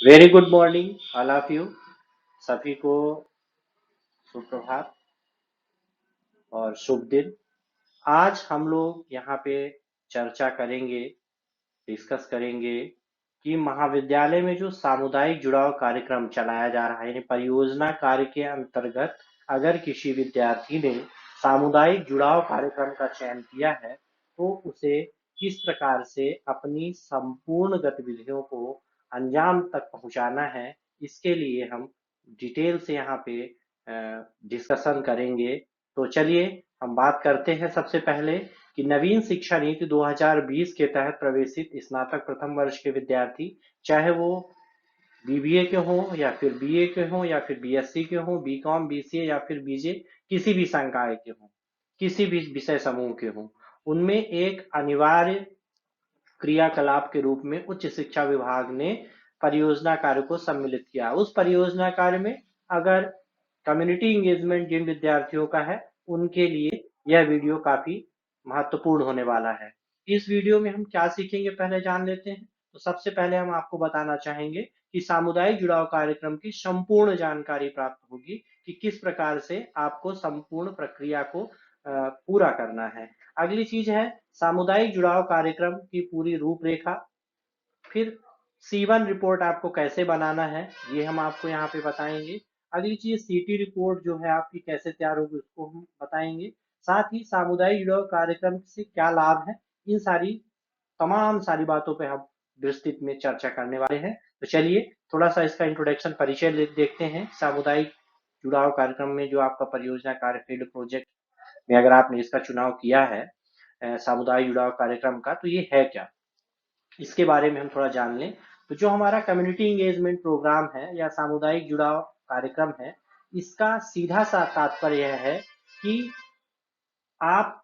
Very good morning all of you. सभी को सुप्रभात और शुभ दिन। आज हम लोग यहाँ पे चर्चा करेंगे, डिस्कस करेंगे कि महाविद्यालय में जो सामुदायिक जुड़ाव कार्यक्रम चलाया जा रहा है, यानी परियोजना कार्य के अंतर्गत अगर किसी विद्यार्थी ने सामुदायिक जुड़ाव कार्यक्रम का चयन किया है तो उसे किस प्रकार से अपनी संपूर्ण गतिविधियों को अंजाम तक पहुंचाना है, इसके लिए हम डिटेल से यहाँ पे डिस्कशन करेंगे। तो चलिए हम बात करते हैं सबसे पहले कि नवीन शिक्षा नीति 2020 के तहत प्रवेशित स्नातक प्रथम वर्ष के विद्यार्थी, चाहे वो बीबीए के हों या फिर बीए के हों या फिर बीएससी के हों, बीकॉम, बीसीए या फिर बीजे, किसी भी संकाय के हों, किसी भी विषय समूह के हों, उनमें एक अनिवार्य क्रियाकलाप के रूप में उच्च शिक्षा विभाग ने परियोजना कार्य को सम्मिलित किया। उस परियोजना कार्य में अगर कम्युनिटी इंगेजमेंट जिन विद्यार्थियों का है उनके लिए यह वीडियो काफी महत्वपूर्ण होने वाला है। इस वीडियो में हम क्या सीखेंगे पहले जान लेते हैं। तो सबसे पहले हम आपको बताना चाहेंगे कि सामुदायिक जुड़ाव कार्यक्रम की संपूर्ण जानकारी प्राप्त होगी कि किस प्रकार से आपको संपूर्ण प्रक्रिया को पूरा करना है। अगली चीज है सामुदायिक जुड़ाव कार्यक्रम की पूरी रूपरेखा। फिर C1 रिपोर्ट आपको कैसे बनाना है ये हम आपको यहाँ पे बताएंगे। अगली चीज सीटी रिपोर्ट जो है आपकी कैसे तैयार होगी उसको हम बताएंगे। साथ ही सामुदायिक जुड़ाव कार्यक्रम से क्या लाभ है, इन तमाम सारी बातों पे हम विस्तृत में चर्चा करने वाले हैं। तो चलिए थोड़ा सा इसका इंट्रोडक्शन परिचय देखते हैं। सामुदायिक जुड़ाव कार्यक्रम में जो आपका परियोजना कार्य फील्ड प्रोजेक्ट में अगर आपने इसका चुनाव किया है सामुदायिक जुड़ाव कार्यक्रम का, तो ये है क्या, इसके बारे में हम थोड़ा जान लें। तो जो हमारा कम्युनिटी इंगेजमेंट प्रोग्राम है या सामुदायिक जुड़ाव कार्यक्रम है, इसका सीधा सा तात्पर्य यह है कि आप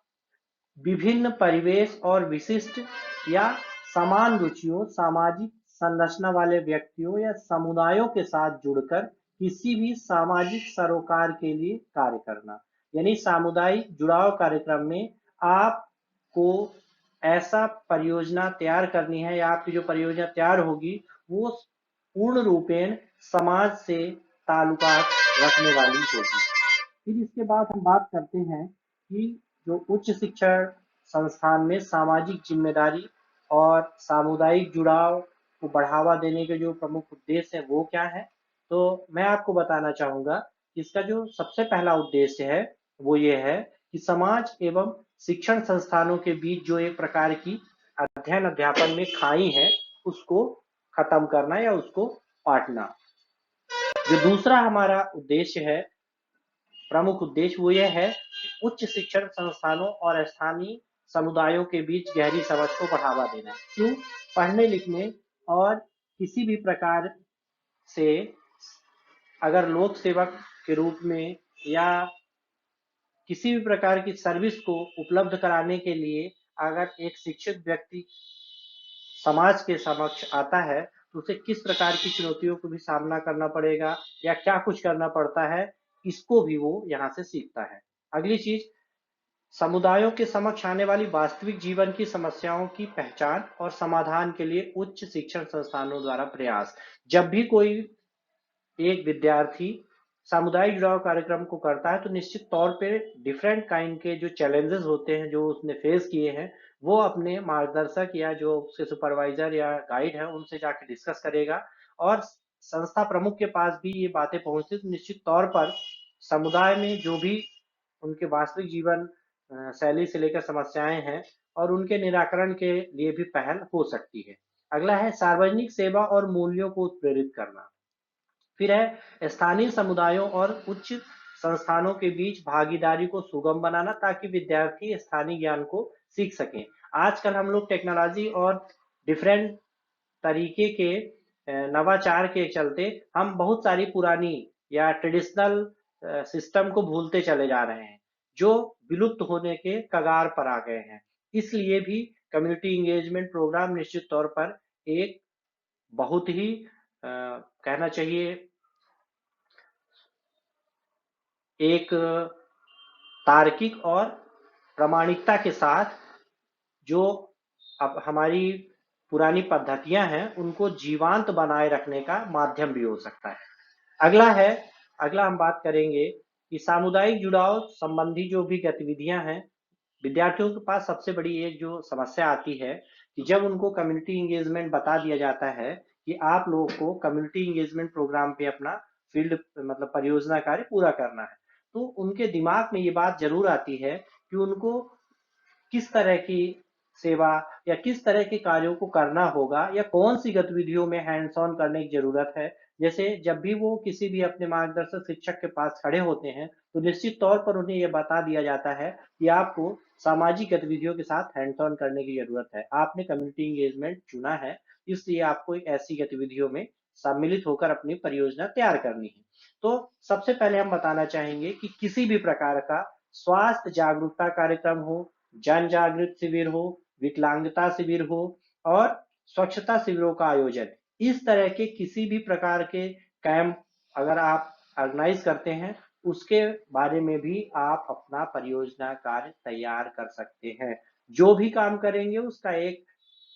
विभिन्न परिवेश और विशिष्ट या समान रुचियों, सामाजिक संरचना वाले व्यक्तियों या समुदायों के साथ जुड़कर किसी भी सामाजिक सरोकार के लिए कार्य करना। यानी सामुदायिक जुड़ाव कार्यक्रम में आपको ऐसा परियोजना तैयार करनी है या आपकी जो परियोजना तैयार होगी वो पूर्ण रूपेण समाज से ताल्लुकात रखने वाली होगी। फिर इसके बाद हम बात करते हैं कि जो उच्च शिक्षण संस्थान में सामाजिक जिम्मेदारी और सामुदायिक जुड़ाव को बढ़ावा देने के जो प्रमुख उद्देश्य है वो क्या है। तो मैं आपको बताना चाहूंगा कि इसका जो सबसे पहला उद्देश्य है वो ये है कि समाज एवं शिक्षण संस्थानों के बीच जो एक प्रकार की अध्ययन अध्यापन में खाई है उसको खत्म करना या उसको पाटना। जो दूसरा हमारा उद्देश्य है, प्रमुख उद्देश्य वो यह है कि उच्च शिक्षण संस्थानों और स्थानीय समुदायों के बीच गहरी समझ को बढ़ावा देना। क्यों? पढ़ने लिखने और किसी भी प्रकार से अगर लोक सेवक के रूप में या किसी भी प्रकार की सर्विस को उपलब्ध कराने के लिए अगर एक शिक्षित व्यक्ति समाज के समक्ष आता है तो उसे किस प्रकार की चुनौतियों को भी सामना करना पड़ेगा या क्या कुछ करना पड़ता है, इसको भी वो यहाँ से सीखता है। अगली चीज, समुदायों के समक्ष आने वाली वास्तविक जीवन की समस्याओं की पहचान और समाधान के लिए उच्च शिक्षण संस्थानों द्वारा प्रयास। जब भी कोई एक विद्यार्थी सामुदायिक जुड़ाव कार्यक्रम को करता है तो निश्चित तौर पे डिफरेंट काइंड के जो चैलेंजेस होते हैं जो उसने फेस किए हैं वो अपने मार्गदर्शक या जो उसके सुपरवाइजर या गाइड है उनसे जाके डिस्कस करेगा। और संस्था प्रमुख के पास भी ये बातें पहुंचती तो निश्चित तौर पर समुदाय में जो भी उनके वास्तविक जीवन शैली से लेकर समस्याएं हैं और उनके निराकरण के लिए भी पहल हो सकती है। अगला है सार्वजनिक सेवा और मूल्यों को उत्प्रेरित करना। फिर है स्थानीय समुदायों और उच्च संस्थानों के बीच भागीदारी को सुगम बनाना ताकि विद्यार्थी स्थानीय ज्ञान को सीख सकें। आजकल हम लोग टेक्नोलॉजी और डिफरेंट तरीके के नवाचार के चलते हम बहुत सारी पुरानी या ट्रेडिशनल सिस्टम को भूलते चले जा रहे हैं जो विलुप्त होने के कगार पर आ गए हैं। इसलिए भी कम्युनिटी इंगेजमेंट प्रोग्राम निश्चित तौर पर एक बहुत ही कहना चाहिए एक तार्किक और प्रामाणिकता के साथ जो अब हमारी पुरानी पद्धतियां हैं उनको जीवांत बनाए रखने का माध्यम भी हो सकता है। अगला है, अगला हम बात करेंगे कि सामुदायिक जुड़ाव संबंधी जो भी गतिविधियां हैं, विद्यार्थियों के पास सबसे बड़ी एक जो समस्या आती है कि जब उनको कम्युनिटी इंगेजमेंट बता दिया जाता है कि आप लोगों को कम्युनिटी इंगेजमेंट प्रोग्राम पे अपना फील्ड मतलब परियोजना कार्य पूरा करना है, तो उनके दिमाग में ये बात जरूर आती है कि उनको किस तरह की सेवा या किस तरह के कार्यों को करना होगा या कौन सी गतिविधियों में हैंड्स ऑन करने की जरूरत है। जैसे जब भी वो किसी भी अपने मार्गदर्शक शिक्षक के पास खड़े होते हैं तो निश्चित तौर पर उन्हें यह बता दिया जाता है कि आपको सामाजिक गतिविधियों के साथ हैंड्स ऑन करने की जरूरत है, आपने कम्युनिटी इंगेजमेंट चुना है, इसलिए आपको एक ऐसी गतिविधियों में सम्मिलित होकर अपनी परियोजना तैयार करनी है। तो सबसे पहले हम बताना चाहेंगे कि किसी भी प्रकार का स्वास्थ्य जागरूकता कार्यक्रम हो, जन जागृत शिविर हो, विकलांगता शिविर हो और स्वच्छता शिविरों का आयोजन, इस तरह के किसी भी प्रकार के कैंप अगर आप ऑर्गेनाइज करते हैं, उसके बारे में भी आप अपना परियोजना कार्य तैयार कर सकते हैं। जो भी काम करेंगे उसका एक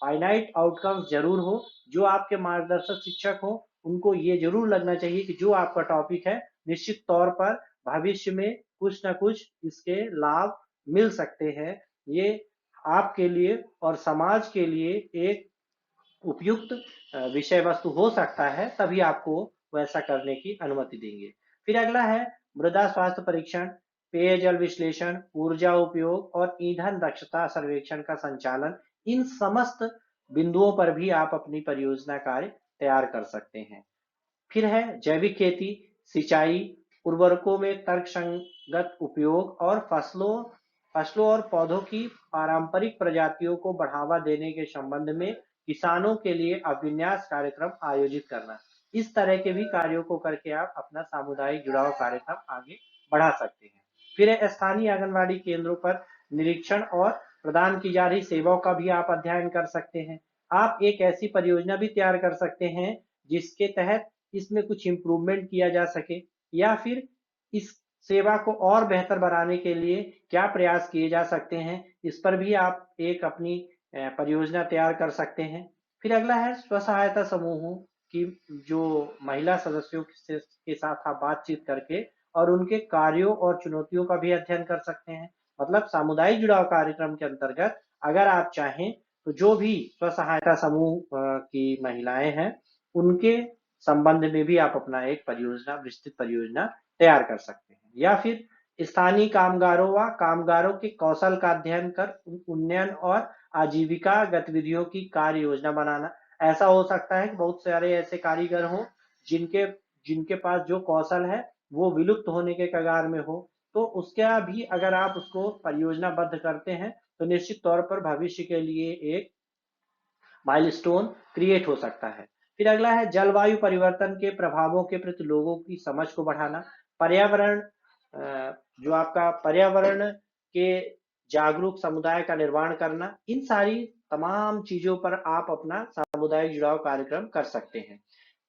फाइनाइट आउटकम जरूर हो। जो आपके मार्गदर्शक शिक्षक हो उनको ये जरूर लगना चाहिए कि जो आपका टॉपिक है निश्चित तौर पर भविष्य में कुछ ना कुछ इसके लाभ मिल सकते हैं, ये आपके लिए और समाज के लिए एक उपयुक्त विषय वस्तु हो सकता है, तभी आपको वैसा करने की अनुमति देंगे। फिर अगला है मृदा स्वास्थ्य परीक्षण, पेयजल विश्लेषण, ऊर्जा उपयोग और ईंधन दक्षता सर्वेक्षण का संचालन, इन समस्त बिंदुओं पर भी आप अपनी परियोजना कार्य तैयार कर सकते हैं। फिर है जैविक खेती, सिंचाई, उर्वरकों में तर्कसंगत उपयोग और फसलों फसलों और पौधों की पारंपरिक प्रजातियों को बढ़ावा देने के संबंध में किसानों के लिए अभिन्यास कार्यक्रम आयोजित करना। इस तरह के भी कार्यों को करके आप अपना सामुदायिक जुड़ाव कार्यक्रम आगे बढ़ा सकते हैं। फिर है स्थानीय आंगनवाड़ी केंद्रों पर निरीक्षण और प्रदान की जा रही सेवाओं का भी आप अध्ययन कर सकते हैं। आप एक ऐसी परियोजना भी तैयार कर सकते हैं जिसके तहत इसमें कुछ इम्प्रूवमेंट किया जा सके, या फिर इस सेवा को और बेहतर बनाने के लिए क्या प्रयास किए जा सकते हैं, इस पर भी आप एक अपनी परियोजना तैयार कर सकते हैं। फिर अगला है स्व सहायता समूहों की जो महिला सदस्यों के साथ आप बातचीत करके और उनके कार्यों और चुनौतियों का भी अध्ययन कर सकते हैं। मतलब सामुदायिक जुड़ाव कार्यक्रम के अंतर्गत अगर आप चाहें तो जो भी स्व सहायता समूह की महिलाएं हैं उनके संबंध में भी आप अपना एक परियोजना, विस्तृत परियोजना तैयार कर सकते हैं। या फिर स्थानीय कामगारों व कामगारों के कौशल का अध्ययन कर उन्नयन और आजीविका गतिविधियों की कार्य योजना बनाना। ऐसा हो सकता है कि बहुत सारे ऐसे कारीगर हों जिनके जिनके पास जो कौशल है वो विलुप्त होने के कगार में हो, तो उसका भी अगर आप उसको परियोजनाबद्ध करते हैं तो निश्चित तौर पर भविष्य के लिए एक माइलस्टोन क्रिएट हो सकता है। फिर अगला है जलवायु परिवर्तन के प्रभावों के प्रति लोगों की समझ को बढ़ाना, पर्यावरण जो आपका पर्यावरण के जागरूक समुदाय का निर्माण करना, इन सारी तमाम चीजों पर आप अपना सामुदायिक जुड़ाव कार्यक्रम कर सकते हैं।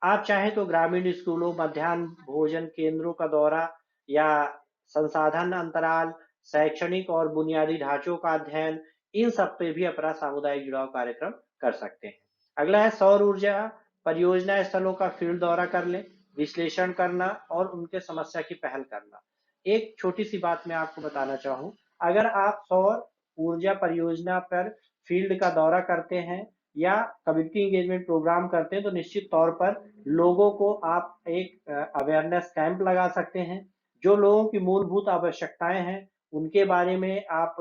आप चाहें तो ग्रामीण स्कूलों, मध्याह्न भोजन केंद्रों का दौरा या संसाधन अंतराल, शैक्षणिक और बुनियादी ढांचों का अध्ययन, इन सब पे भी अपना सामुदायिक जुड़ाव कार्यक्रम कर सकते हैं। अगला है सौर ऊर्जा परियोजना स्थलों का फील्ड दौरा कर लें, विश्लेषण करना और उनके समस्या की पहल करना। एक छोटी सी बात मैं आपको बताना चाहूँ, अगर आप सौर ऊर्जा परियोजना पर फील्ड का दौरा करते हैं या कम्युनिटी एंगेजमेंट प्रोग्राम करते हैं तो निश्चित तौर पर लोगों को आप एक अवेयरनेस कैंप लगा सकते हैं। जो लोगों की मूलभूत आवश्यकताएं हैं उनके बारे में आप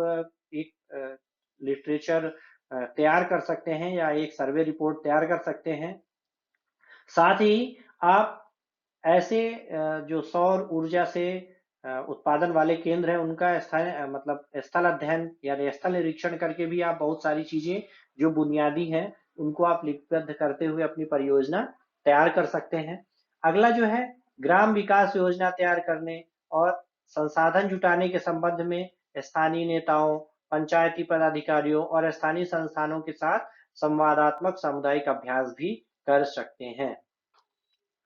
एक लिटरेचर तैयार कर सकते हैं या एक सर्वे रिपोर्ट तैयार कर सकते हैं। साथ ही आप ऐसे जो सौर ऊर्जा से उत्पादन वाले केंद्र हैं उनका मतलब स्थल अध्ययन यानी स्थल निरीक्षण करके भी आप बहुत सारी चीजें जो बुनियादी हैं उनको आप लिपिबद्ध करते हुए अपनी परियोजना तैयार कर सकते हैं। अगला जो है ग्राम विकास योजना तैयार करने और संसाधन जुटाने के संबंध में स्थानीय नेताओं, पंचायती पदाधिकारियों और स्थानीय संस्थानों के साथ संवादात्मक सामुदायिक अभ्यास भी कर सकते हैं।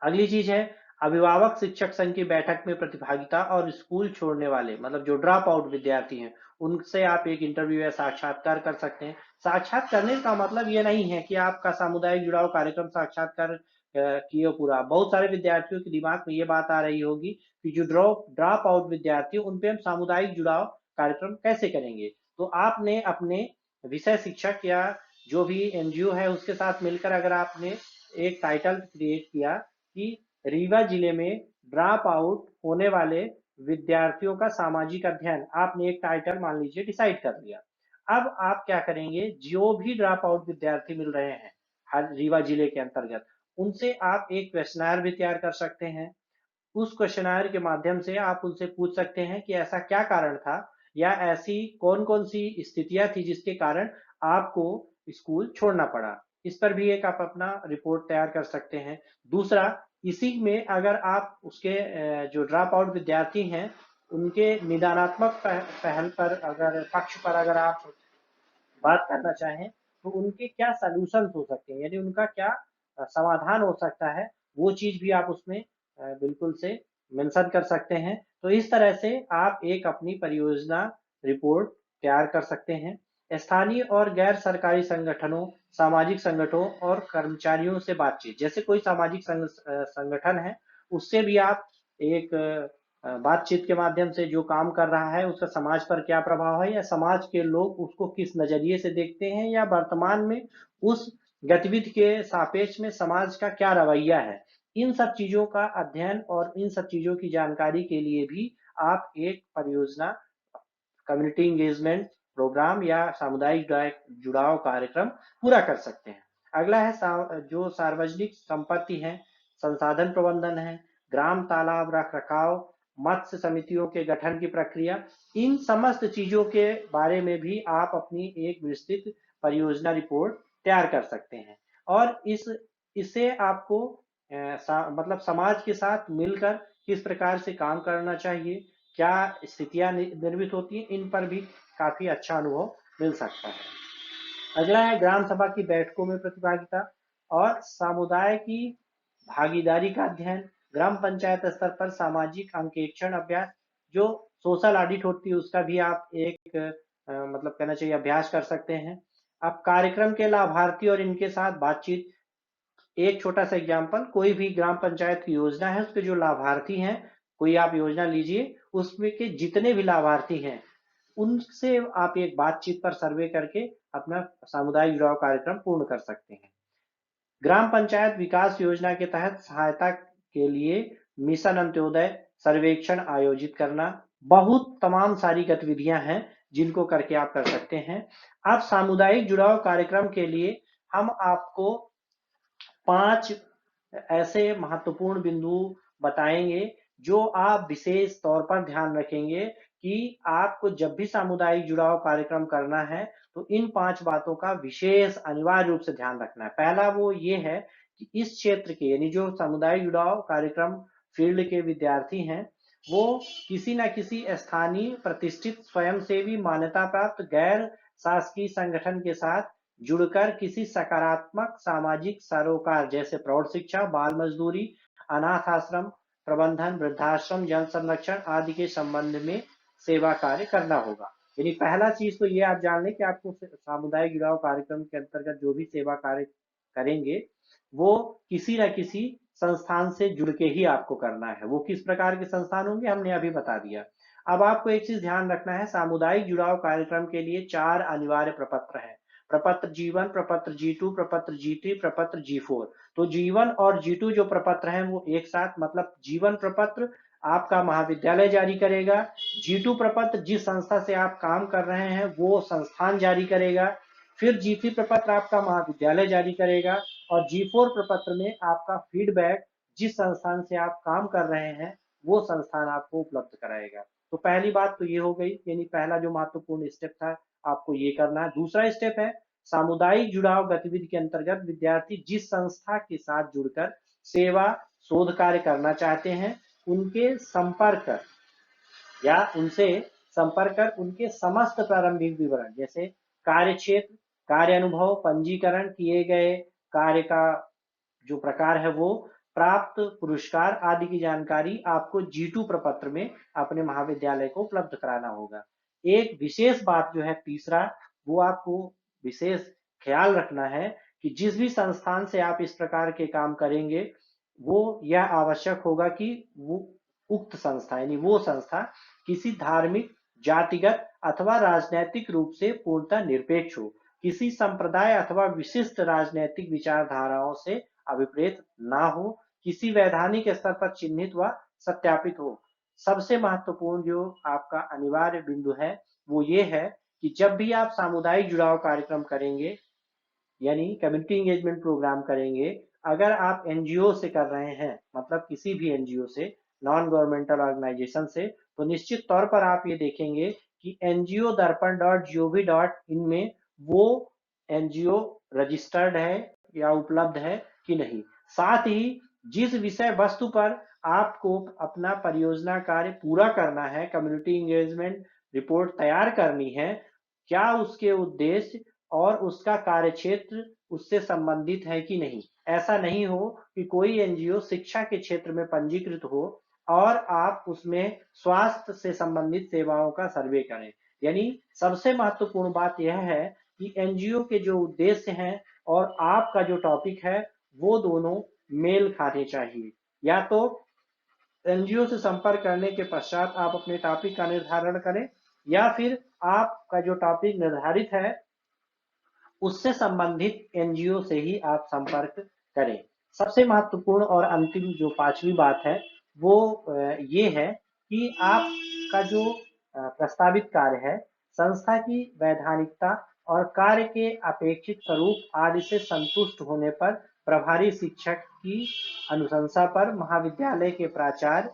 अगली चीज है अभिभावक शिक्षक संघ की बैठक में प्रतिभागिता और स्कूल छोड़ने वाले मतलब जो ड्रॉप आउट विद्यार्थी हैं उनसे आप एक इंटरव्यू या साक्षात्कार कर सकते हैं। साक्षात करने का मतलब ये नहीं है कि आपका सामुदायिक जुड़ाव कार्यक्रम साक्षात्कार किए पूरा। बहुत सारे विद्यार्थियों के दिमाग में ये बात आ रही होगी कि जो ड्रॉप आउट विद्यार्थी, उन पे हम सामुदायिक जुड़ाव कार्यक्रम कैसे करेंगे। तो आपने अपने विषय शिक्षक या जो भी एनजीओ है उसके साथ मिलकर अगर आपने एक टाइटल क्रिएट किया कि रीवा जिले में ड्रॉप आउट होने वाले विद्यार्थियों का सामाजिक अध्ययन, आपने एक टाइटल मान लीजिए डिसाइड कर लिया। अब आप क्या करेंगे, जो भी ड्रॉप आउट विद्यार्थी मिल रहे हैं हर रीवा जिले के अंतर्गत, उनसे आप एक क्वेश्चनर भी तैयार कर सकते हैं। उस क्वेश्चनर के माध्यम से आप उनसे पूछ सकते हैं कि ऐसा क्या कारण था या ऐसी कौन कौन सी स्थितियां थी जिसके कारण आपको स्कूल छोड़ना पड़ा। इस पर भी एक आप अपना रिपोर्ट तैयार कर सकते हैं। दूसरा, इसी में अगर आप उसके जो ड्रॉप आउट विद्यार्थी हैं उनके निदानात्मक पहल पर अगर पक्ष पर अगर आप बात करना चाहें तो उनके क्या सॉल्यूशंस हो सकते हैं, यानी उनका क्या समाधान हो सकता है, वो चीज भी आप उसमें बिल्कुल से मेंशन कर सकते हैं। तो इस तरह से आप एक अपनी परियोजना रिपोर्ट तैयार कर सकते हैं। स्थानीय और गैर सरकारी संगठनों, सामाजिक संगठनों और कर्मचारियों से बातचीत, जैसे कोई सामाजिक संगठन है उससे भी आप एक बातचीत के माध्यम से जो काम कर रहा है उसका समाज पर क्या प्रभाव है, या समाज के लोग उसको किस नजरिए से देखते हैं, या वर्तमान में उस गतिविधि के सापेक्ष में समाज का क्या रवैया है। इन सब चीजों का अध्ययन और इन सब चीजों की जानकारी के लिए भी आप एक परियोजना, कम्युनिटी इंगेजमेंट प्रोग्राम या सामुदायिक जुड़ाव कार्यक्रम पूरा कर सकते हैं। अगला है जो सार्वजनिक संपत्ति है, संसाधन प्रबंधन है, ग्राम तालाब रख रखाव, मत्स्य समितियों के गठन की प्रक्रिया, इन समस्त चीजों के बारे में भी आप अपनी एक विस्तृत परियोजना रिपोर्ट तैयार कर सकते हैं। और इससे आपको मतलब समाज के साथ मिलकर किस प्रकार से काम करना चाहिए, क्या स्थितियां निर्मित होती हैं, इन पर भी काफी अच्छा अनुभव मिल सकता है। अगला है ग्राम सभा की बैठकों में प्रतिभागिता और समुदाय की भागीदारी का अध्ययन। ग्राम पंचायत स्तर पर सामाजिक अंकेक्षण अभ्यास, जो सोशल ऑडिट होती है उसका भी आप एक मतलब कहना चाहिए अभ्यास कर सकते हैं। अब कार्यक्रम के लाभार्थी और इनके साथ बातचीत, एक छोटा सा एग्जांपल, कोई भी ग्राम पंचायत की योजना है उसके जो लाभार्थी हैं, कोई आप योजना लीजिए उसमें के जितने भी लाभार्थी हैं उनसे आप एक बातचीत पर सर्वे करके अपना सामुदायिक जुड़ाव कार्यक्रम पूर्ण कर सकते हैं। ग्राम पंचायत विकास योजना के तहत सहायता के लिए मिशन अंत्योदय सर्वेक्षण आयोजित करना, बहुत तमाम सारी गतिविधियां हैं जिनको करके आप कर सकते हैं। अब सामुदायिक जुड़ाव कार्यक्रम के लिए हम आपको 5 ऐसे महत्वपूर्ण बिंदु बताएंगे जो आप विशेष तौर पर ध्यान रखेंगे कि आपको जब भी सामुदायिक जुड़ाव कार्यक्रम करना है तो इन 5 बातों का विशेष अनिवार्य रूप से ध्यान रखना है। पहला वो ये है कि इस क्षेत्र के यानी जो सामुदायिक जुड़ाव कार्यक्रम फील्ड के विद्यार्थी हैं वो किसी न किसी स्थानीय प्रतिष्ठित स्वयंसेवी मान्यता प्राप्त गैर शासकीय संगठन के साथ जुड़कर किसी सकारात्मक सामाजिक सरोकार जैसे प्रौढ़ शिक्षा, बाल मजदूरी, अनाथ आश्रम प्रबंधन, वृद्धाश्रम, जल संरक्षण आदि के संबंध में सेवा कार्य करना होगा। यानी पहला चीज तो ये आप जान लें कि आपको सामुदायिक जुड़ाव कार्यक्रम के अंतर्गत जो भी सेवा कार्य करेंगे वो किसी न किसी संस्थान से जुड़ के ही आपको करना है। वो किस प्रकार के संस्थान होंगे हमने अभी बता दिया। अब आपको एक चीज ध्यान रखना है, सामुदायिक जुड़ाव कार्यक्रम के लिए 4 अनिवार्य प्रपत्र है। प्रपत्र G1, प्रपत्र G2, प्रपत्र G3, प्रपत्र G4। तो G1 और G2 जो प्रपत्र हैं वो एक साथ, मतलब G1 प्रपत्र आपका महाविद्यालय जारी करेगा, G2 प्रपत्र जिस संस्था से आप काम कर रहे हैं वो संस्थान जारी करेगा, फिर G3 प्रपत्र आपका महाविद्यालय जारी करेगा, और G4 प्रपत्र में आपका फीडबैक जिस संस्थान से आप काम कर रहे हैं वो संस्थान आपको उपलब्ध कराएगा। तो पहली बात तो ये हो गई, यानी पहला जो महत्वपूर्ण स्टेप था आपको ये करना है। दूसरा स्टेप है सामुदायिक जुड़ाव गतिविधि के अंतर्गत विद्यार्थी जिस संस्था के साथ जुड़कर सेवा शोध कार्य करना चाहते हैं उनके संपर्क या उनसे संपर्क कर उनके समस्त प्रारंभिक विवरण जैसे कार्य क्षेत्र, कार्य अनुभव, पंजीकरण किए गए कार्य का जो प्रकार है वो, प्राप्त पुरस्कार आदि की जानकारी आपको G2 प्रपत्र में अपने महाविद्यालय को उपलब्ध कराना होगा। एक विशेष बात जो है तीसरा, वो आपको विशेष ख्याल रखना है कि जिस भी संस्थान से आप इस प्रकार के काम करेंगे, वो यह आवश्यक होगा कि वो उक्त संस्था यानी वो संस्था किसी धार्मिक, जातिगत अथवा राजनैतिक रूप से पूर्णतः निरपेक्ष हो, किसी संप्रदाय अथवा विशिष्ट राजनैतिक विचारधाराओं से अभिप्रेत ना हो, किसी वैधानिक स्तर पर चिन्हित व सत्यापित हो। सबसे महत्वपूर्ण जो आपका अनिवार्य बिंदु है वो ये है कि जब भी आप सामुदायिक जुड़ाव कार्यक्रम करेंगे यानी कम्युनिटी एंगेजमेंट प्रोग्राम करेंगे, अगर आप एनजीओ से कर रहे हैं, मतलब किसी भी एनजीओ से, नॉन गवर्नमेंटल ऑर्गेनाइजेशन से, तो निश्चित तौर पर आप ये देखेंगे कि NGO-darpan.gov.in में वो एनजीओ रजिस्टर्ड है या उपलब्ध है कि नहीं। साथ ही जिस विषय वस्तु पर आपको अपना परियोजना कार्य पूरा करना है, कम्युनिटी एंगेजमेंट रिपोर्ट तैयार करनी है, क्या उसके उद्देश्य और उसका कार्यक्षेत्र उससे संबंधित है कि नहीं। ऐसा नहीं हो कि कोई एनजीओ शिक्षा के क्षेत्र में पंजीकृत हो और आप उसमें स्वास्थ्य से संबंधित सेवाओं का सर्वे करें। यानी सबसे महत्वपूर्ण बात यह है कि एनजीओ के जो उद्देश्य हैं और आपका जो टॉपिक है वो दोनों मेल खाने चाहिए। या तो एनजीओ से संपर्क करने के पश्चात आप अपने टॉपिक का निर्धारण करें, या फिर आपका जो टॉपिक निर्धारित है उससे संबंधित एनजीओ से ही आप संपर्क करें। सबसे महत्वपूर्ण और अंतिम जो पांचवी बात है वो ये है कि आपका जो प्रस्तावित कार्य है संस्था की वैधानिकता और कार्य के अपेक्षित स्वरूप आदि से संतुष्ट होने पर प्रभारी शिक्षक की अनुशंसा पर महाविद्यालय के प्राचार्य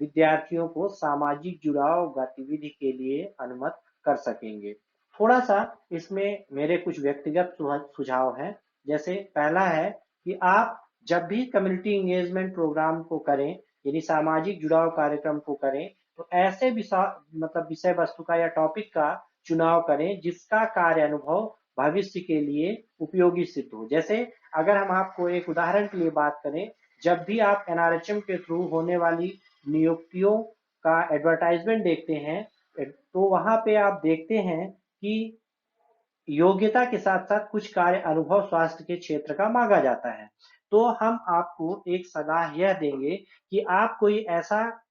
विद्यार्थियों को सामाजिक जुड़ाव गतिविधि के लिए अनुमत कर सकेंगे। थोड़ा सा इसमें मेरे कुछ व्यक्तिगत सुझाव हैं। जैसे पहला है कि आप जब भी कम्युनिटी एंगेजमेंट प्रोग्राम को करें यानी सामाजिक जुड़ाव कार्यक्रम को करें, तो ऐसे विषय वस्तु का या टॉपिक का चुनाव करें जिसका कार्य अनुभव भविष्य के लिए उपयोगी सिद्ध हो। जैसे अगर हम आपको एक उदाहरण के लिए बात करें, जब भी आप एनआरएचएम के थ्रू होने वाली नियुक्तियों का एडवर्टाइजमेंट देखते हैं, तो वहां पे आप देखते हैं कि योग्यता के साथ साथ कुछ कार्य अनुभव स्वास्थ्य के क्षेत्र का मांगा जाता है। तो हम आपको एक सलाह यह देंगे कि आप कोई ऐसा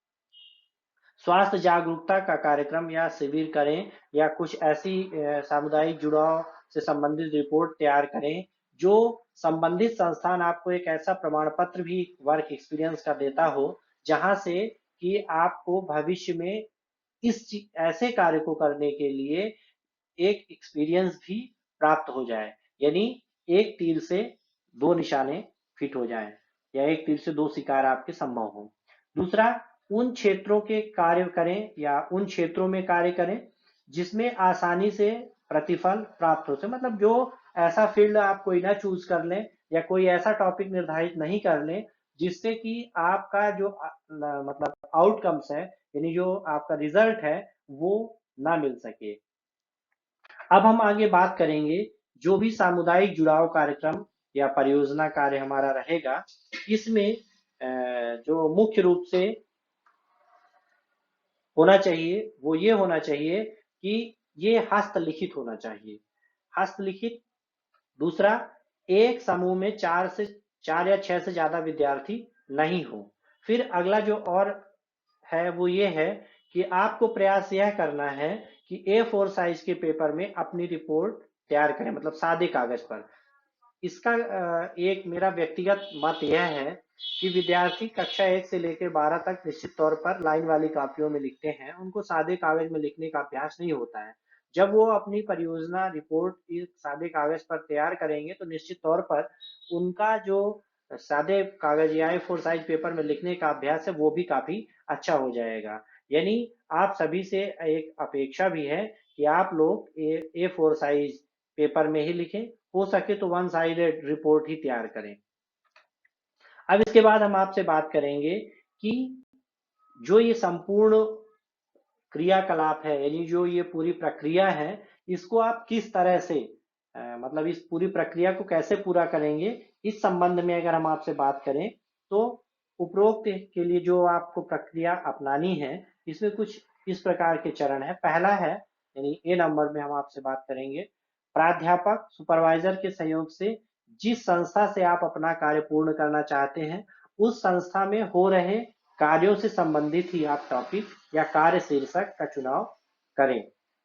स्वास्थ्य जागरूकता का कार्यक्रम या शिविर करें या कुछ ऐसी सामुदायिक जुड़ाव से संबंधित रिपोर्ट तैयार करें जो संबंधित संस्थान आपको एक ऐसा प्रमाण पत्र भी वर्क एक्सपीरियंस का देता हो जहां से कि आपको भविष्य में इस ऐसे कार्य को करने के लिए एक एक्सपीरियंस भी प्राप्त हो जाए। यानी एक तीर से दो निशाने फिट हो जाएं या एक तीर से दो शिकार आपके संभव हो। दूसरा, उन क्षेत्रों के कार्य करें या उन क्षेत्रों में कार्य करें जिसमें आसानी से प्रतिफल प्राप्त हो सके। मतलब जो ऐसा फील्ड आप कोई ना चूज कर लें या कोई ऐसा टॉपिक निर्धारित नहीं कर लें जिससे कि आपका जो मतलब आउटकम्स है यानी जो आपका रिजल्ट है वो ना मिल सके। अब हम आगे बात करेंगे जो भी सामुदायिक जुड़ाव कार्यक्रम या परियोजना कार्य हमारा रहेगा, इसमें जो मुख्य रूप से होना चाहिए वो ये होना चाहिए कि ये हस्तलिखित होना चाहिए। हस्तलिखित। दूसरा, एक समूह में चार या छह से ज्यादा विद्यार्थी नहीं हो। फिर अगला जो और है वो ये है कि आपको प्रयास यह करना है कि A4 साइज के पेपर में अपनी रिपोर्ट तैयार करें, मतलब सादे कागज पर। इसका एक मेरा व्यक्तिगत मत यह है कि विद्यार्थी कक्षा 1 से लेकर 12 तक निश्चित तौर पर लाइन वाली कापियों में लिखते हैं, उनको सादे कागज में लिखने का अभ्यास नहीं होता है। जब वो अपनी परियोजना रिपोर्ट इस सादे कागज पर तैयार करेंगे तो निश्चित तौर पर उनका जो सादे कागज या A4 साइज पेपर में लिखने का अभ्यास है वो भी काफी अच्छा हो जाएगा। यानी आप सभी से एक अपेक्षा भी है कि आप लोग A4 साइज पेपर में ही लिखें, हो सके तो वन साइडेड रिपोर्ट ही तैयार करें। अब इसके बाद हम आपसे बात करेंगे कि जो ये संपूर्ण क्रियाकलाप है यानी जो ये पूरी प्रक्रिया है इसको आप किस तरह से मतलब इस पूरी प्रक्रिया को कैसे पूरा करेंगे, इस संबंध में अगर हम आपसे बात करें तो उपरोक्त के लिए जो आपको प्रक्रिया अपनानी है इसमें कुछ इस प्रकार के चरण है। पहला है यानी A नंबर में हम आपसे बात करेंगे, प्राध्यापक सुपरवाइजर के सहयोग से जिस संस्था से आप अपना कार्य पूर्ण करना चाहते हैं उस संस्था में हो रहे कार्यों से संबंधित ही आप टॉपिक या कार्य शीर्षक का चुनाव करें।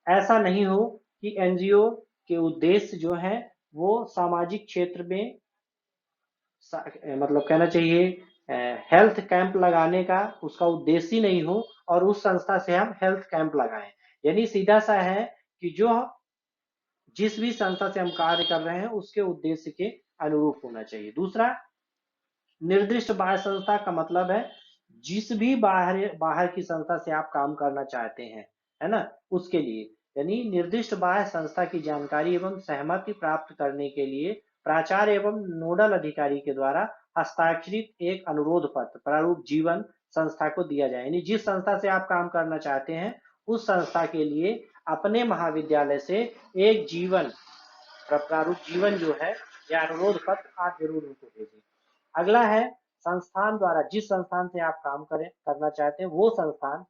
ऐसा नहीं हो कि एनजीओ के उद्देश्य जो है वो सामाजिक क्षेत्र में मतलब कहना चाहिए हेल्थ कैंप लगाने का उसका उद्देश्य ही नहीं हो और उस संस्था से हम हेल्थ कैंप लगाएं। यानी सीधा सा है कि जो जिस भी संस्था से हम कार्य कर रहे हैं उसके उद्देश्य के अनुरूप होना चाहिए। दूसरा, निर्दिष्ट बाह्य संस्था का मतलब है जिस भी बाहर की संस्था से आप काम करना चाहते हैं, है ना, उसके लिए। यानी निर्दिष्ट बाह्य संस्था की जानकारी एवं सहमति प्राप्त करने के लिए प्राचार्य एवं नोडल अधिकारी के द्वारा हस्ताक्षरित एक अनुरोध पत्र प्रारूप जीवन संस्था को दिया जाए। यानी जिस संस्था से आप काम करना चाहते हैं उस संस्था के लिए अपने महाविद्यालय से एक जीवन प्रारूप जीवन जो है या अनुरोध पत्र आप जरूर उनको भेजें। अगला है संस्थान द्वारा, जिस संस्थान से आप काम करना चाहते हैं वो संस्थान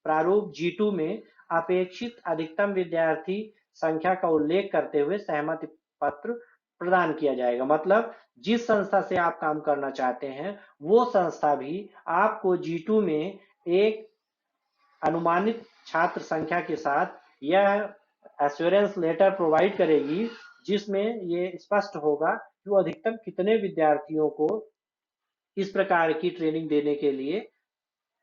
प्रारूप G2 में अपेक्षित अधिकतम विद्यार्थी संख्या का उल्लेख करते हुए सहमति पत्र प्रदान किया जाएगा। मतलब जिस संस्था से आप काम करना चाहते हैं वो संस्था भी आपको G2 में एक अनुमानित छात्र संख्या के साथ यह एश्योरेंस लेटर प्रोवाइड करेगी जिसमें ये स्पष्ट होगा कि वो अधिकतम कितने विद्यार्थियों को इस प्रकार की ट्रेनिंग देने के लिए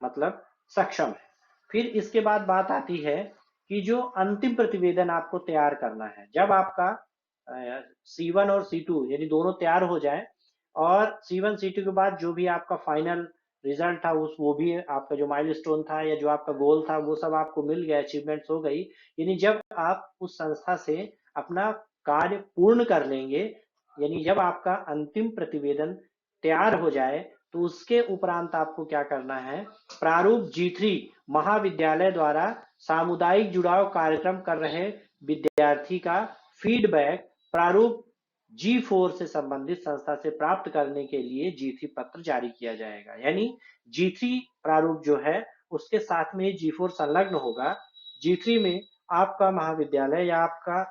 मतलब सक्षम है। फिर इसके बाद बात आती है कि जो अंतिम प्रतिवेदन आपको तैयार करना है, जब आपका C1 और C2 यानी दोनों तैयार हो जाए और C1 C2 के बाद जो भी आपका फाइनल रिजल्ट था उस वो भी आपका जो माइलस्टोन था या जो आपका गोल था वो सब आपको मिल गया, अचीवमेंट्स हो गई। यानी जब आप उस संस्था से अपना कार्य पूर्ण कर लेंगे, यानी जब आपका अंतिम प्रतिवेदन तैयार हो जाए तो उसके उपरांत आपको क्या करना है, प्रारूप G3 महाविद्यालय द्वारा सामुदायिक जुड़ाव कार्यक्रम कर रहे विद्यार्थी का फीडबैक प्रारूप G4 से संबंधित संस्था से प्राप्त करने के लिए G3 पत्र जारी किया जाएगा। यानी G3 प्रारूप जो है उसके साथ में G4 संलग्न होगा। G3 में आपका महाविद्यालय या आपका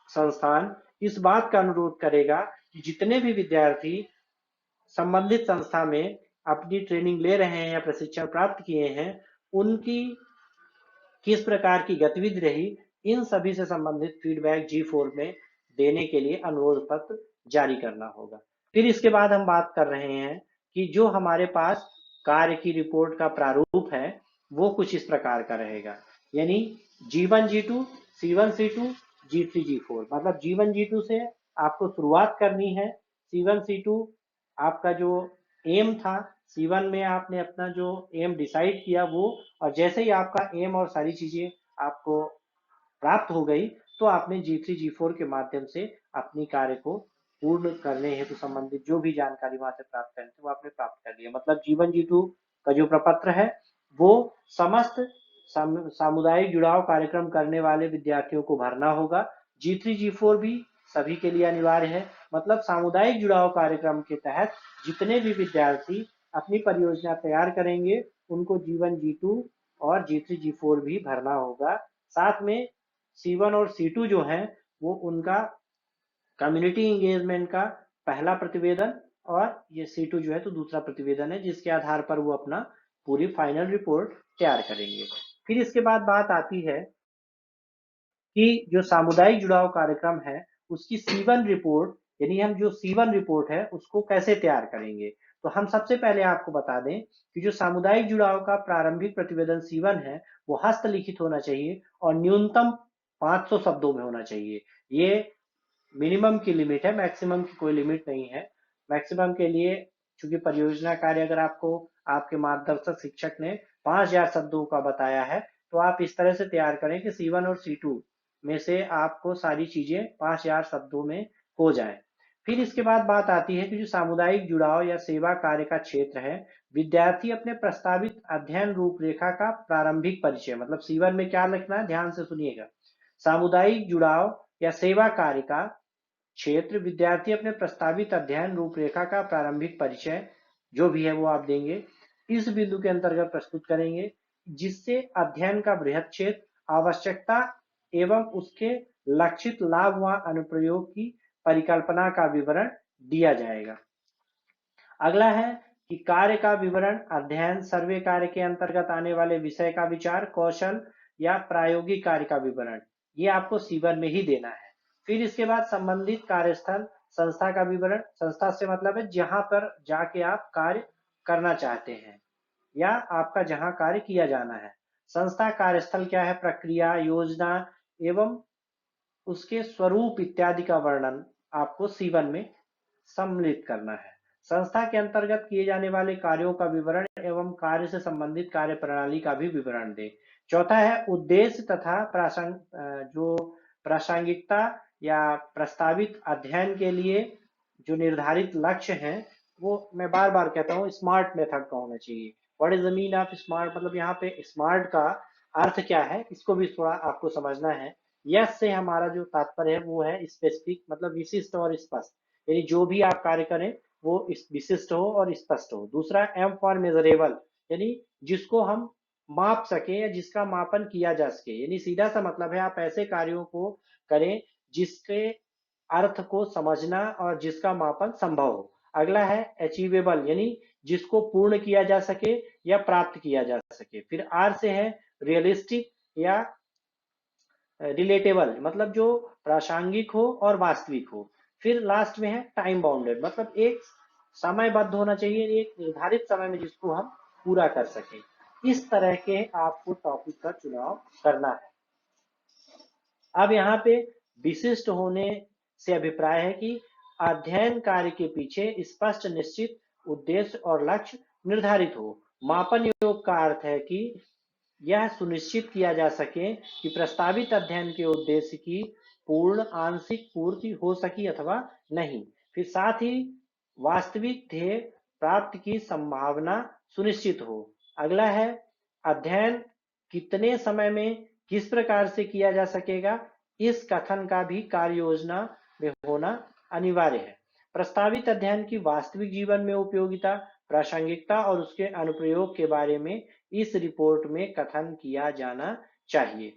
संस्थान इस बात का अनुरोध करेगा कि जितने भी विद्यार्थी संबंधित संस्था में अपनी ट्रेनिंग ले रहे हैं या प्रशिक्षण प्राप्त किए हैं उनकी किस प्रकार की गतिविधि रही, इन सभी से संबंधित फीडबैक G4 में देने के लिए अनुरोध पत्र जारी करना होगा। फिर इसके बाद हम बात कर रहे हैं कि जो हमारे पास कार्य की रिपोर्ट का प्रारूप है वो कुछ इस प्रकार का रहेगा। यानी G1 G2 C1 C2 G3 G4, मतलब G1 G2 से आपको शुरुआत करनी है। C1 C2 आपका जो एम था, C1 में आपने अपना जो एम डिसाइड किया वो, और जैसे ही आपका एम और सारी चीजें आपको प्राप्त हो गई तो आपने G3 G4 के माध्यम से अपनी कार्य को पूर्ण करने हेतु संबंधित जो भी जानकारी वहां से प्राप्त करनी थी वो आपने प्राप्त कर लिया। मतलब G1 G2 का जो प्रपत्र है वो समस्त सामुदायिक जुड़ाव कार्यक्रम करने वाले विद्यार्थियों को भरना होगा। G3 G4 भी सभी के लिए अनिवार्य है। मतलब सामुदायिक जुड़ाव कार्यक्रम के तहत जितने भी विद्यार्थी अपनी परियोजना तैयार करेंगे उनको G1 G2 और G3 G4 भी भरना होगा। साथ में C1 और C2 जो है वो उनका कम्युनिटी एंगेजमेंट का पहला प्रतिवेदन और ये C2 जो है तो दूसरा प्रतिवेदन है जिसके आधार पर वो अपना पूरी फाइनल रिपोर्ट तैयार करेंगे। फिर इसके बाद बात आती है कि जो सामुदायिक जुड़ाव कार्यक्रम है उसकी C1 रिपोर्ट, यानी हम जो C1 रिपोर्ट है उसको कैसे तैयार करेंगे। तो हम सबसे पहले आपको बता दें कि जो सामुदायिक जुड़ाव का प्रारंभिक प्रतिवेदन C1 है वो हस्तलिखित होना चाहिए और न्यूनतम 500 शब्दों में होना चाहिए। ये मिनिमम की लिमिट है, मैक्सिमम की कोई लिमिट नहीं है। मैक्सिमम के लिए चूंकि परियोजना कार्य अगर आपको आपके मार्गदर्शक शिक्षक ने 5000 शब्दों का बताया है तो आप इस तरह से तैयार करें कि C1 और C2 में से आपको सारी चीजें 5000 शब्दों में हो जाए। फिर इसके बाद बात आती है कि जो सामुदायिक जुड़ाव या सेवा कार्य का क्षेत्र है, विद्यार्थी अपने प्रस्तावित अध्ययन रूपरेखा का प्रारंभिक परिचय, मतलब C1 में क्या लिखना है ध्यान से सुनिएगा, सामुदायिक जुड़ाव या सेवा कार्य का क्षेत्र विद्यार्थी अपने प्रस्तावित अध्ययन रूपरेखा का प्रारंभिक परिचय जो भी है वो आप देंगे, इस बिंदु के अंतर्गत प्रस्तुत करेंगे जिससे अध्ययन का बृहद क्षेत्र, आवश्यकता एवं उसके लक्षित लाभ व अनुप्रयोग की परिकल्पना का विवरण दिया जाएगा। अगला है कि कार्य का विवरण, अध्ययन, सर्वे कार्य के अंतर्गत आने वाले विषय का विचार, कौशल या प्रायोगिक कार्य का विवरण, ये आपको C1 में ही देना है। फिर इसके बाद संबंधित कार्यस्थल, संस्था का विवरण, संस्था से मतलब है जहां पर जाके आप कार्य करना चाहते हैं या आपका जहां कार्य किया जाना है। संस्था कार्यस्थल क्या है, प्रक्रिया, योजना एवं उसके स्वरूप इत्यादि का वर्णन आपको C1 में सम्मिलित करना है। संस्था के अंतर्गत किए जाने वाले कार्यों का विवरण एवं कार्य से संबंधित कार्य प्रणाली का भी विवरण दें। चौथा है उद्देश्य तथा जो प्रासंगिकता या प्रस्तावित अध्ययन के लिए जो निर्धारित लक्ष्य हैं, वो मैं बार बार कहता हूँ स्मार्ट मेथड का होना चाहिए। What is the mean of smart, मतलब यहाँ पे स्मार्ट का अर्थ क्या है, इसको भी थोड़ा आपको समझना है। यस से हमारा जो तात्पर्य है वो है स्पेसिफिक, मतलब विशिष्ट और स्पष्ट, यानी जो भी आप कार्य करें वो इस विशिष्ट हो और स्पष्ट हो। दूसरा एम फॉर मेजरेबल, यानी जिसको हम माप सके या जिसका मापन किया जा सके, यानी सीधा सा मतलब है आप ऐसे कार्यों को करें जिसके अर्थ को समझना और जिसका मापन संभव हो। अगला है अचीवेबल, यानी जिसको पूर्ण किया जा सके या प्राप्त किया जा सके। फिर आर से है रियलिस्टिक या रिलेटेबल, मतलब जो प्रासंगिक हो और वास्तविक हो। फिर लास्ट में है टाइम बाउंडेड, मतलब एक समयबद्ध होना चाहिए, एक निर्धारित समय में जिसको हम पूरा कर सके। इस तरह के आपको टॉपिक का चुनाव करना है। अब यहाँ पे विशिष्ट होने से अभिप्राय है कि अध्ययन कार्य के पीछे स्पष्ट निश्चित उद्देश्य और लक्ष्य निर्धारित हो। मापन योग का अर्थ है कि यह सुनिश्चित किया जा सके कि प्रस्तावित अध्ययन के उद्देश्य की पूर्ण आंशिक पूर्ति हो सकी अथवा नहीं। फिर साथ ही वास्तविक ध्येय प्राप्ति की संभावना सुनिश्चित हो। अगला है अध्ययन कितने समय में किस प्रकार से किया जा सकेगा, इस कथन का भी कार्य योजना में होना अनिवार्य है। प्रस्तावित अध्ययन की वास्तविक जीवन में उपयोगिता, प्रासंगिकता और उसके अनुप्रयोग के बारे में इस रिपोर्ट में कथन किया जाना चाहिए।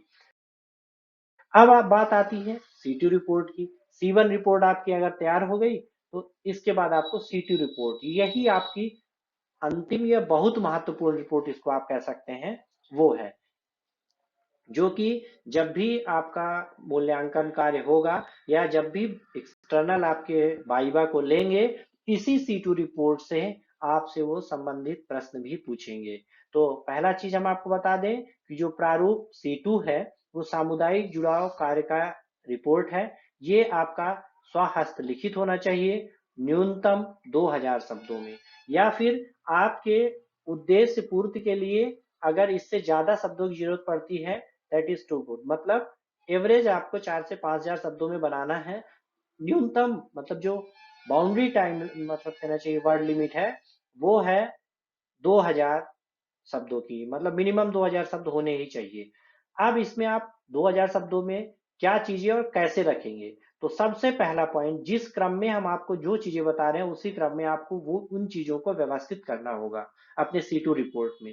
अब आप बात आती है C2 रिपोर्ट की। C1 रिपोर्ट आपकी अगर तैयार हो गई तो इसके बाद आपको C2 रिपोर्ट, यही आपकी अंतिम या बहुत महत्वपूर्ण रिपोर्ट इसको आप कह सकते हैं, वो है जो कि जब भी आपका मूल्यांकन कार्य होगा या जब भी एक्सटर्नल आपके वाइवा को लेंगे, इसी C2 रिपोर्ट से आपसे वो संबंधित प्रश्न भी पूछेंगे। तो पहला चीज हम आपको बता दें कि जो प्रारूप C2 है वो सामुदायिक जुड़ाव कार्य का रिपोर्ट है। ये आपका स्वहस्त लिखित होना चाहिए, न्यूनतम 2000 शब्दों में, या फिर आपके उद्देश्य पूर्ति के लिए अगर इससे ज्यादा शब्दों की जरूरत पड़ती है दैट इज टू गुड, मतलब एवरेज आपको 4 से 5000 शब्दों में बनाना है। न्यूनतम मतलब जो बाउंड्री टाइम मतलब कहना चाहिए वर्ड लिमिट है वो है 2000 शब्दों की, मतलब मिनिमम 2000 शब्द होने ही चाहिए। अब इसमें आप 2000 शब्दों में क्या चीजें और कैसे रखेंगे, तो सबसे पहला पॉइंट, जिस क्रम में हम आपको जो चीजें बता रहे हैं उसी क्रम में आपको वो उन चीजों को व्यवस्थित करना होगा अपने C2 रिपोर्ट में।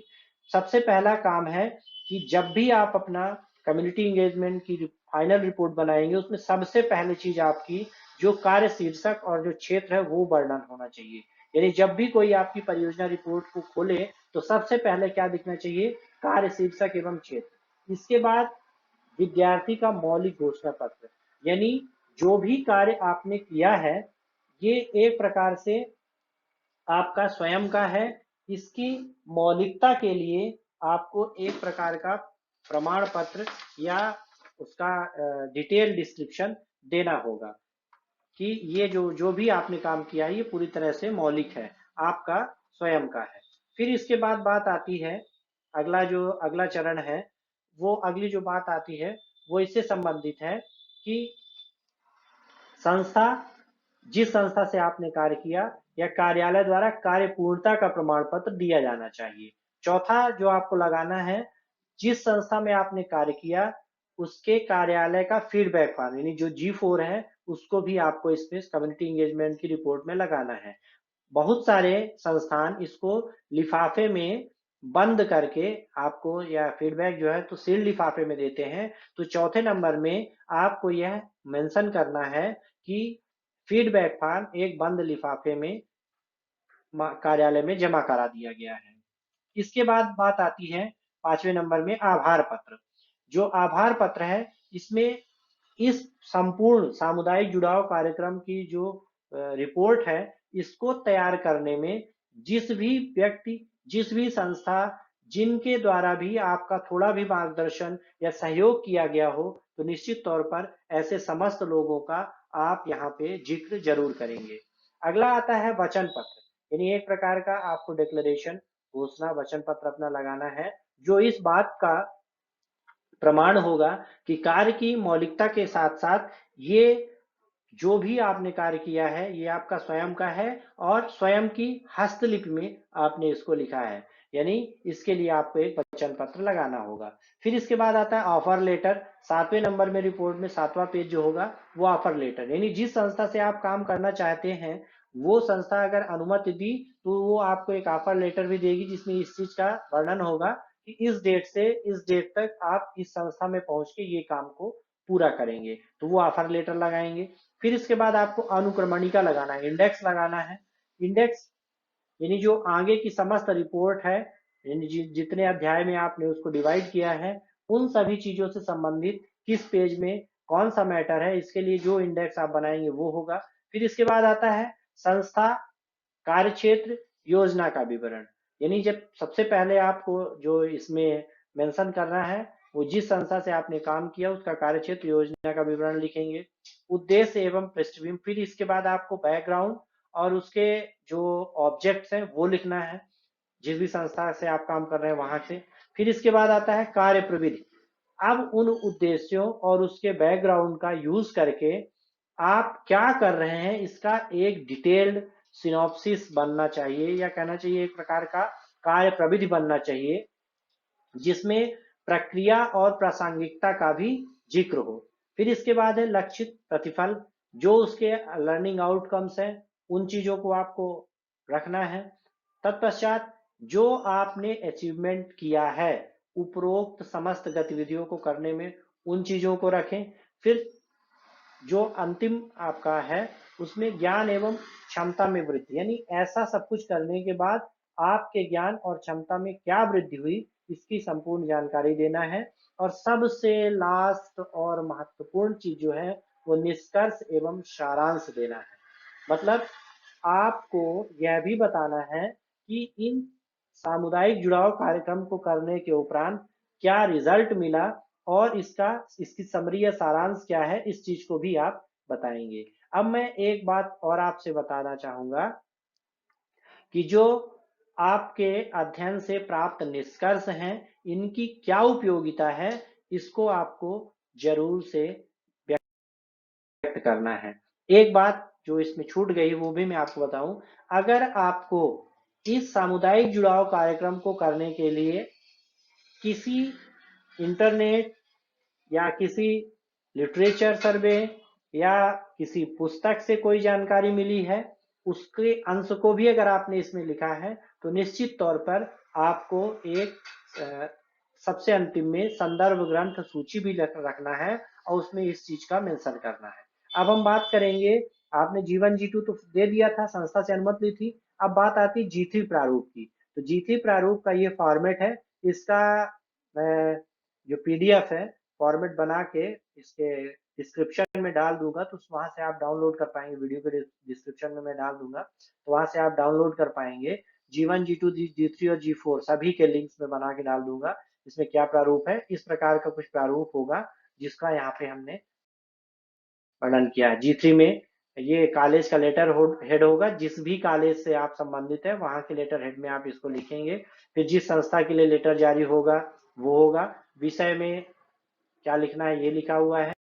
सबसे पहला काम है कि जब भी आप अपना कम्युनिटी इंगेजमेंट की फाइनल रिपोर्ट बनाएंगे उसमें सबसे पहली चीज आपकी जो कार्य शीर्षक और जो क्षेत्र है वो वर्णन होना चाहिए। यानी जब भी कोई आपकी परियोजना रिपोर्ट को खोले तो सबसे पहले क्या दिखना चाहिए, कार्य शीर्षक एवं क्षेत्र। इसके बाद विद्यार्थी का मौलिक घोषणा पत्र, यानी जो भी कार्य आपने किया है ये एक प्रकार से आपका स्वयं का है, इसकी मौलिकता के लिए आपको एक प्रकार का प्रमाण पत्र या उसका डिटेल डिस्क्रिप्शन देना होगा कि ये जो जो भी आपने काम किया है ये पूरी तरह से मौलिक है, आपका स्वयं का है। फिर इसके बाद बात आती है, अगला चरण है, वो अगली जो बात आती है वो इससे संबंधित है कि संस्था, जिस संस्था से आपने कार्य किया या कार्यालय द्वारा कार्य पूर्णता का प्रमाण पत्र दिया जाना चाहिए। चौथा जो आपको लगाना है, जिस संस्था में आपने कार्य किया उसके कार्यालय का फीडबैक फॉर्म, यानी जो G4 है उसको भी आपको इसमें कम्युनिटी इंगेजमेंट की रिपोर्ट में लगाना है। बहुत सारे संस्थान इसको लिफाफे में बंद करके आपको, या फीडबैक जो है तो सील्ड लिफाफे में देते हैं, तो चौथे नंबर में आपको यह मेंशन करना है कि फीडबैक फॉर्म एक बंद लिफाफे में कार्यालय में जमा करा दिया गया है। इसके बाद बात आती है 5वें नंबर में आभार पत्र। जो आभार पत्र है, इसमें इस संपूर्ण सामुदायिक जुड़ाव कार्यक्रम की जो रिपोर्ट है, इसको तैयार करने में जिस भी व्यक्ति, जिस भी संस्था, जिनके द्वारा भी आपका थोड़ा भी मार्गदर्शन या सहयोग किया गया हो, तो निश्चित तौर पर ऐसे समस्त लोगों का आप यहाँ पे जिक्र जरूर करेंगे। अगला आता है वचन पत्र, यानी एक प्रकार का आपको डिक्लेरेशन, घोषणा, वचन पत्र अपना लगाना है, जो इस बात का प्रमाण होगा कि कार्य की मौलिकता के साथ साथ ये जो भी आपने कार्य किया है ये आपका स्वयं का है और स्वयं की हस्तलिपि में आपने इसको लिखा है, यानी इसके लिए आपको एक वचन पत्र लगाना होगा। फिर इसके बाद आता है ऑफर लेटर। 7वें नंबर में रिपोर्ट में 7वां पेज जो होगा वो ऑफर लेटर, यानी जिस संस्था से आप काम करना चाहते हैं वो संस्था अगर अनुमति दी तो वो आपको एक ऑफर लेटर भी देगी, जिसमें इस चीज का वर्णन होगा कि इस डेट से इस डेट तक आप इस संस्था में पहुंच के ये काम को पूरा करेंगे, तो वो ऑफर लेटर लगाएंगे। फिर इसके बाद आपको अनुक्रमणिका लगाना है, इंडेक्स लगाना है। इंडेक्स यानी जो आगे की समस्त रिपोर्ट है, यानी जितने अध्याय में आपने उसको डिवाइड किया है, उन सभी चीजों से संबंधित किस पेज में कौन सा मैटर है, इसके लिए जो इंडेक्स आप बनाएंगे वो होगा। फिर इसके बाद आता है संस्था, कार्यक्षेत्र, योजना का विवरण, यानी जब सबसे पहले आपको जो इसमें मेंशन करना है वो जिस संस्था से आपने काम किया उसका कार्यक्षेत्र, योजना का विवरण लिखेंगे, उद्देश्य एवं पृष्ठभूमि। फिर इसके बाद आपको बैकग्राउंड और उसके जो ऑब्जेक्ट्स हैं वो लिखना है, जिस भी संस्था से आप काम कर रहे हैं वहां से। फिर इसके बाद आता है कार्य प्रविधि। अब उन उद्देश्यों और उसके बैकग्राउंड का यूज करके आप क्या कर रहे हैं इसका एक डिटेल्ड सिनॉप्सिस बनना चाहिए, या कहना चाहिए एक प्रकार का कार्य प्रविधि बनना चाहिए, जिसमें प्रक्रिया और प्रासंगिकता का भी जिक्र हो। फिर इसके बाद है लक्षित प्रतिफल, जो उसके लर्निंग आउटकम्स हैं उन चीजों को आपको रखना है। तत्पश्चात जो आपने अचीवमेंट किया है उपरोक्त समस्त गतिविधियों को करने में, उन चीजों को रखें। फिर जो अंतिम आपका है उसमें ज्ञान एवं क्षमता में वृद्धि, यानी ऐसा सब कुछ करने के बाद आपके ज्ञान और क्षमता में क्या वृद्धि हुई इसकी संपूर्ण जानकारी देना है। और सबसे लास्ट और महत्वपूर्ण चीज जो है वो निष्कर्ष एवं सारांश देना है। मतलब आपको यह भी बताना है कि इन सामुदायिक जुड़ाव कार्यक्रम को करने के उपरांत क्या रिजल्ट मिला और इसकी समरी या सारांश क्या है, इस चीज को भी आप बताएंगे। अब मैं एक बात और आपसे बताना चाहूंगा कि जो आपके अध्ययन से प्राप्त निष्कर्ष हैं इनकी क्या उपयोगिता है, इसको आपको जरूर से व्यक्त करना है। एक बात जो इसमें छूट गई वो भी मैं आपको बताऊं, अगर आपको इस सामुदायिक जुड़ाव कार्यक्रम को करने के लिए किसी इंटरनेट या किसी लिटरेचर सर्वे या किसी पुस्तक से कोई जानकारी मिली है, उसके अंश को भी अगर आपने इसमें लिखा है तो निश्चित तौर पर आपको एक सबसे अंतिम में संदर्भ ग्रंथ सूची भी रखना है और उसमें इस चीज का मेंशन करना है। अब हम बात करेंगे, आपने जीवन जीतू तो दे दिया था, संस्था से अनुमति ली थी, अब बात आती G3 प्रारूप की। तो G3 प्रारूप का ये फॉर्मेट है, इसका मैं जो PDF है फॉर्मेट बना के इसके डिस्क्रिप्शन में डाल दूंगा, तो वहां से आप डाउनलोड कर पाएंगे, वीडियो के डिस्क्रिप्शन में मैं डाल दूंगा, तो वहां से आप डाउनलोड कर पाएंगे। G1 G2 G3 और G4 सभी के लिंक्स में बना के डाल दूंगा, इसमें क्या प्रारूप है, इस प्रकार का कुछ प्रारूप होगा जिसका यहाँ पे हमने वर्णन किया है। G3 में ये कॉलेज का लेटर हेड होगा, जिस भी कॉलेज से आप संबंधित है वहां के लेटर हेड में आप इसको लिखेंगे। फिर जिस संस्था के लिए लेटर जारी होगा वो होगा, विषय में क्या लिखना है ये लिखा हुआ है।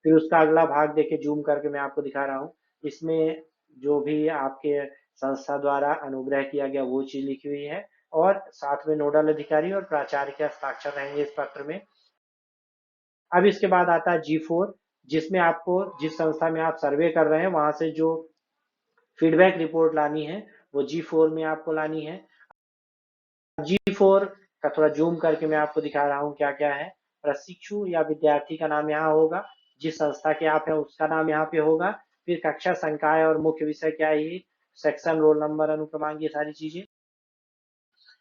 फिर उसका अगला भाग देखिए, जूम करके मैं आपको दिखा रहा हूँ, इसमें जो भी आपके संस्था द्वारा अनुग्रह किया गया वो चीज लिखी हुई है, और साथ में नोडल अधिकारी और प्राचार्य के हस्ताक्षर रहेंगे इस पत्र में। अब इसके बाद आता है G4, जिसमें आपको जिस संस्था में आप सर्वे कर रहे हैं वहां से जो फीडबैक रिपोर्ट लानी है वो G4 में आपको लानी है। G4 का थोड़ा जूम करके मैं आपको दिखा रहा हूँ क्या क्या है। प्रशिक्षु या विद्यार्थी का नाम यहाँ होगा, जिस संस्था के आप हैं उसका नाम यहाँ पे होगा, फिर कक्षा संकाय और मुख्य विषय क्या है, सेक्शन, रोल नंबर, अनुक्रमांक, ये सारी चीजें।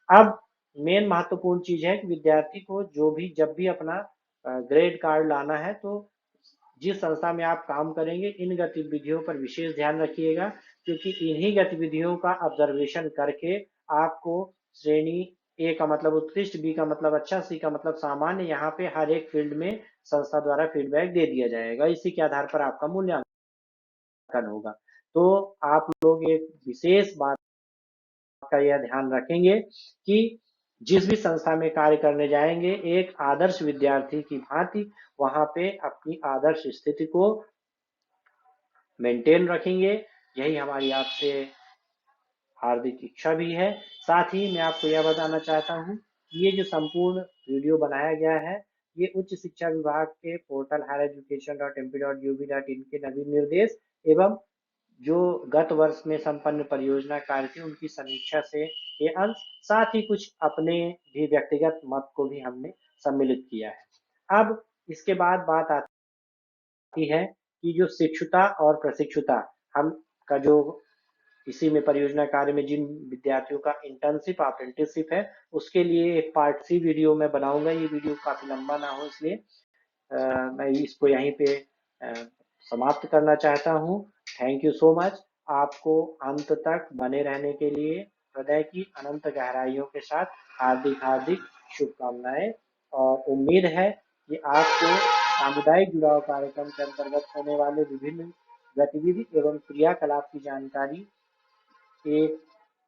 अब मेन महत्वपूर्ण चीज है कि विद्यार्थी को जो भी जब भी अपना ग्रेड कार्ड लाना है तो जिस संस्था में आप काम करेंगे इन गतिविधियों पर विशेष ध्यान रखिएगा, क्योंकि इन्हीं गतिविधियों का ऑब्जर्वेशन करके आपको श्रेणी ए का मतलब उत्कृष्ट, बी का मतलब अच्छा, सी का मतलब सामान्य, यहाँ पे हर एक फील्ड में संस्था द्वारा फीडबैक दे दिया जाएगा। इसी के आधार पर आपका मूल्यांकन होगा। तो आप लोग एक विशेष बात का यह ध्यान रखेंगे कि जिस भी संस्था में कार्य करने जाएंगे एक आदर्श विद्यार्थी की भांति वहां पे अपनी आदर्श स्थिति को मेंटेन रखेंगे। यही हमारी आपसे हार्दिक इच्छा भी है। साथ ही मैं आपको यह बताना चाहता हूँ कि ये जो संपूर्ण वीडियो बनाया गया है ये उच्च शिक्षा विभाग के पोर्टल highereducation.mp.gov.in के नवीन निर्देश एवं जो गत वर्ष में संपन्न परियोजना कार्य थी उनकी समीक्षा से ये अंश, साथ ही कुछ अपने भी व्यक्तिगत मत को भी हमने सम्मिलित किया है। अब इसके बाद बात आती है कि जो शिक्षुता और प्रशिक्षुता हम का जो इसी में परियोजना कार्य में जिन विद्यार्थियों का इंटर्नशिप अप्रेंटिसशिप है उसके लिए एक पार्ट सी वीडियो मैं बनाऊंगा। ये वीडियो काफी लंबा ना हो इसलिए मैं इसको यहीं पे अ, समाप्त करना चाहता हूँ। Thank you so much. आपको अंत तक बने रहने के लिए हृदय की अनंत गहराइयों के साथ हार्दिक हार्दिक शुभकामनाएं, और उम्मीद है कि आपको सामुदायिक जुड़ाव कार्यक्रम के अंतर्गत होने वाले विभिन्न गतिविधि एवं क्रियाकलाप की जानकारी एक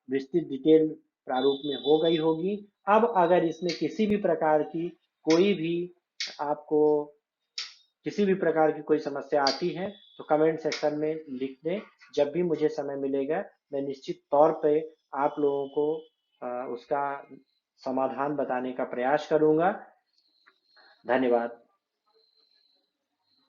विस्तृत डिटेल प्रारूप में हो गई होगी। अब अगर इसमें किसी भी प्रकार की कोई भी आपको किसी भी प्रकार की कोई समस्या आती है तो कमेंट सेक्शन में लिख दें। जब भी मुझे समय मिलेगा मैं निश्चित तौर पे आप लोगों को उसका समाधान बताने का प्रयास करूंगा। धन्यवाद।